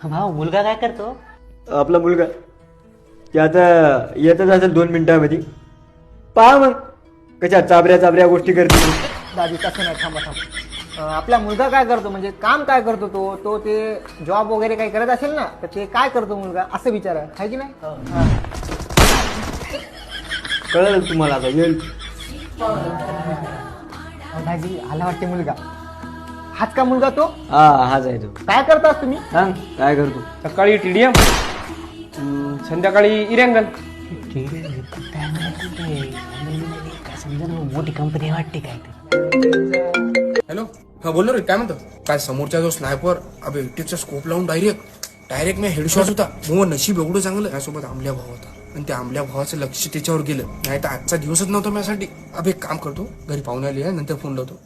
भाऊ मुलगा काय करतो? आपला मुलगा ते आता येतच असेल 2 मिनिटांमध्ये. पहा मग कशा चाबऱ्या चाबऱ्या गोष्टी करते. दादी तसं नाही, थांबा थांबा. आपला मुलगा काय करतो म्हणजे काम काय करतो तो ते जॉब वगैरे काही करत असेल ना, तर ते काय करतो मुलगा असं विचारा, आहे की नाही? हा. कळलं तुम्हाला आता येईल. दादी आला वाटते मुलगा. हाच का मुलगा तो? हा हाच आहे तो. काय करतास तुम्ही? सांग काय करतो. सकाळी TDM, संध्याकाळी इरंगल. काय समजा मोठी कंपनी वाटते काय ते. हॅलो, हा बोल रे, काय म्हणतो? काय समोरचा जो स्नायपर अबे इटेचा स्कोप लावून डायरेक्ट मी हेडशॉट होता. मग नशीब एवढं चांगलं माझ्यासोबत आमल्या भाव होता आणि त्या आमल्या भावाचं लक्ष त्याच्यावर गेलं. नाही तर आजचा दिवसच नव्हता माझ्यासाठी. अबे एक काम करतो, घरी पाहुणे आले नंतर फोन लावतो.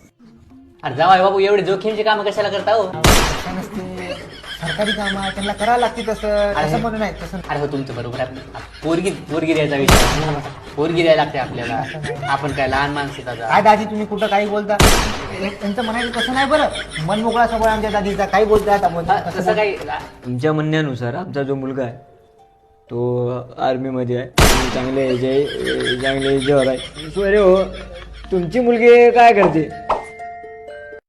अरे जावाय बाबू एवढे जोखीमची कामं कशाला करता हो? असं नसते, सरकारी काम आहे त्यांना करायला लागते तसं, असं म्हणून नाही तसं. अरे हो तुमचं बरोबर आहे. पोरगी द्यायचा विचार, पोरगी द्यायला लागते आपल्याला. आपण काय लहान माणसं काय दादी तुम्ही कुठं काही बोलता? त्यांचं म्हणायचं तसं नाही बरं. मन मोकळा सगळं आमच्या दादीचा, काही बोलताय तसं काही. तुमच्या म्हणण्यानुसार आमचा जो मुलगा आहे तो आर्मीमध्ये आहे. चांगले याच्यावर आहे. अरे हो तुमची मुलगी काय करते?